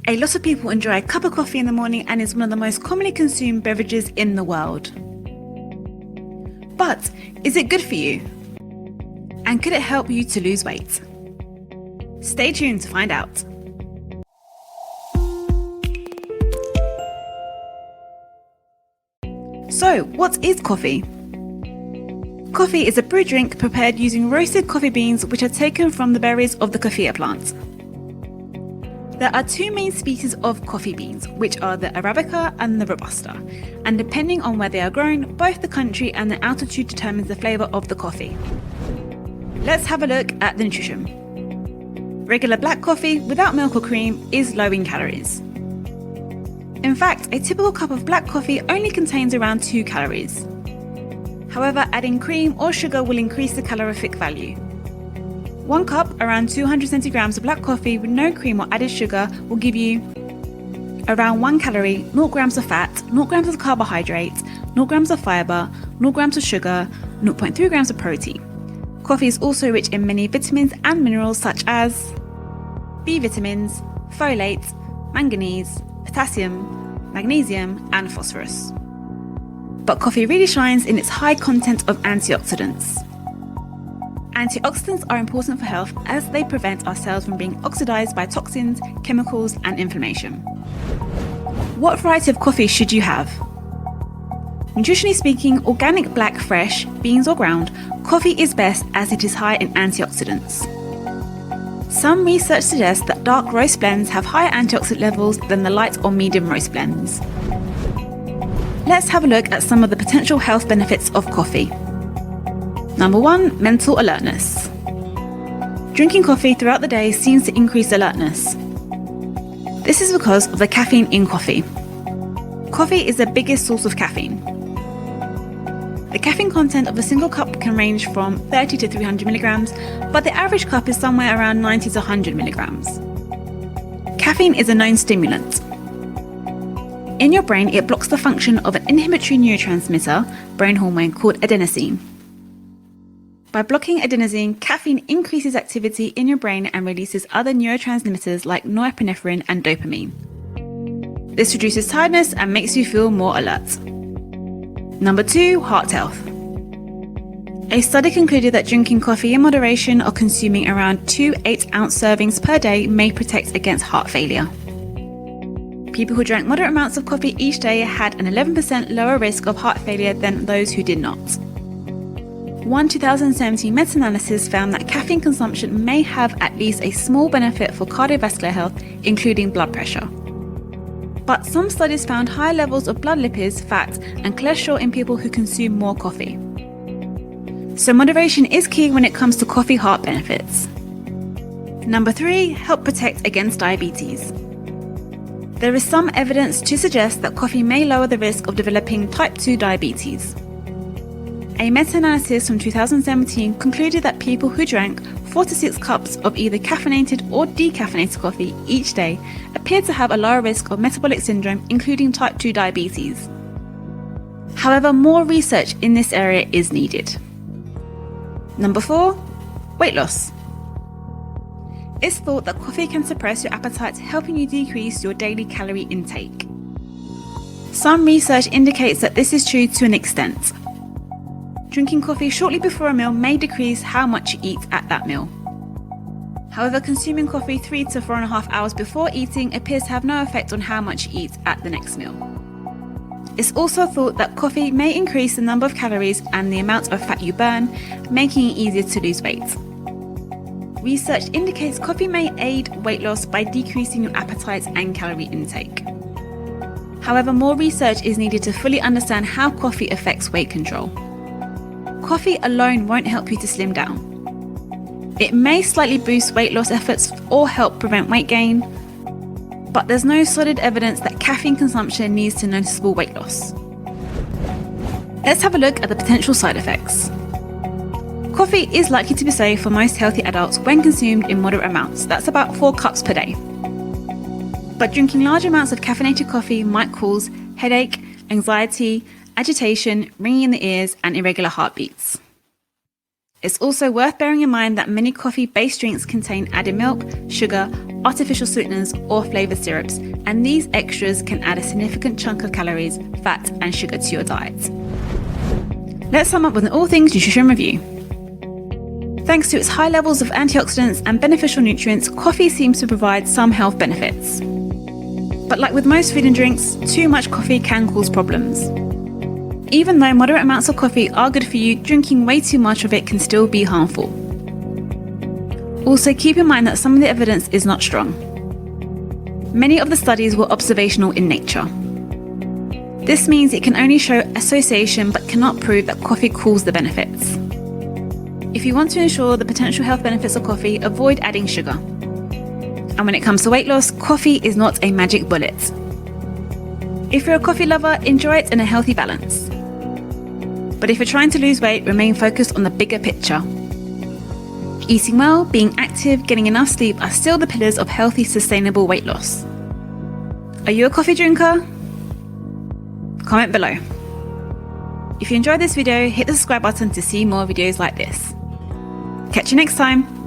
A lot of people enjoy a cup of coffee in the morning and is one of the most commonly consumed beverages in the world. But is it good for you? And could it help you to lose weight? Stay tuned to find out. So, what is coffee? Coffee is a brewed drink prepared using roasted coffee beans which are taken from the berries of the coffea plant. There are two main species of coffee beans, which are the Arabica and the Robusta, and depending on where they are grown, both the country and the altitude determines the flavour of the coffee. Let's have a look at the nutrition. Regular black coffee without milk or cream is low in calories. In fact, a typical cup of black coffee only contains around 2 calories. However, adding cream or sugar will increase the calorific value. 1 cup, around 270 grams of black coffee with no cream or added sugar will give you around 1 calorie, 0 grams of fat, 0 grams of carbohydrates, 0 grams of fiber, 0 grams of sugar, 0.3 grams of protein. Coffee is also rich in many vitamins and minerals such as B vitamins, folate, manganese, potassium, magnesium, and phosphorus. But coffee really shines in its high content of antioxidants. Antioxidants are important for health as they prevent our cells from being oxidized by toxins, chemicals, and inflammation. What variety of coffee should you have? Nutritionally speaking, organic black fresh, beans or ground, coffee is best as it is high in antioxidants. Some research suggests that dark roast blends have higher antioxidant levels than the light or medium roast blends. Let's have a look at some of the potential health benefits of coffee. Number 1, mental alertness. Drinking coffee throughout the day seems to increase alertness. This is because of the caffeine in coffee. Coffee is the biggest source of caffeine. The caffeine content of a single cup can range from 30 to 300 milligrams, but the average cup is somewhere around 90 to 100 milligrams. Caffeine is a known stimulant. In your brain, it blocks the function of an inhibitory neurotransmitter, brain hormone called adenosine. By blocking adenosine, caffeine increases activity in your brain and releases other neurotransmitters like norepinephrine and dopamine. This reduces tiredness and makes you feel more alert. Number 2, heart health. A study concluded that drinking coffee in moderation or consuming around 2 8-ounce servings per day may protect against heart failure. People who drank moderate amounts of coffee each day had an 11% lower risk of heart failure than those who did not. One 2017 meta-analysis found that caffeine consumption may have at least a small benefit for cardiovascular health, including blood pressure. But some studies found high levels of blood lipids, fat, and cholesterol in people who consume more coffee. So moderation is key when it comes to coffee heart benefits. Number 3, help protect against diabetes. There is some evidence to suggest that coffee may lower the risk of developing type 2 diabetes. A meta-analysis from 2017 concluded that people who drank 4 to 6 cups of either caffeinated or decaffeinated coffee each day appeared to have a lower risk of metabolic syndrome, including type 2 diabetes. However, more research in this area is needed. Number 4, weight loss. It's thought that coffee can suppress your appetite, helping you decrease your daily calorie intake. Some research indicates that this is true to an extent. Drinking coffee shortly before a meal may decrease how much you eat at that meal. However, consuming coffee 3 to 4.5 hours before eating appears to have no effect on how much you eat at the next meal. It's also thought that coffee may increase the number of calories and the amount of fat you burn, making it easier to lose weight. Research indicates coffee may aid weight loss by decreasing your appetite and calorie intake. However, more research is needed to fully understand how coffee affects weight control. Coffee alone won't help you to slim down. It may slightly boost weight loss efforts or help prevent weight gain, but there's no solid evidence that caffeine consumption leads to noticeable weight loss. Let's have a look at the potential side effects. Coffee is likely to be safe for most healthy adults when consumed in moderate amounts, that's about 4 cups per day. But drinking large amounts of caffeinated coffee might cause headache, anxiety, agitation, ringing in the ears, and irregular heartbeats. It's also worth bearing in mind that many coffee-based drinks contain added milk, sugar, artificial sweeteners, or flavoured syrups, and these extras can add a significant chunk of calories, fat, and sugar to your diet. Let's sum up with an all things nutrition review. Thanks to its high levels of antioxidants and beneficial nutrients, coffee seems to provide some health benefits. But like with most food and drinks, too much coffee can cause problems. Even though moderate amounts of coffee are good for you, drinking way too much of it can still be harmful. Also, keep in mind that some of the evidence is not strong. Many of the studies were observational in nature. This means it can only show association but cannot prove that coffee causes the benefits. If you want to ensure the potential health benefits of coffee, avoid adding sugar. And when it comes to weight loss, coffee is not a magic bullet. If you're a coffee lover, enjoy it in a healthy balance. But if you're trying to lose weight, remain focused on the bigger picture. Eating well, being active, getting enough sleep are still the pillars of healthy, sustainable weight loss. Are you a coffee drinker? Comment below. If you enjoyed this video, hit the subscribe button to see more videos like this. Catch you next time.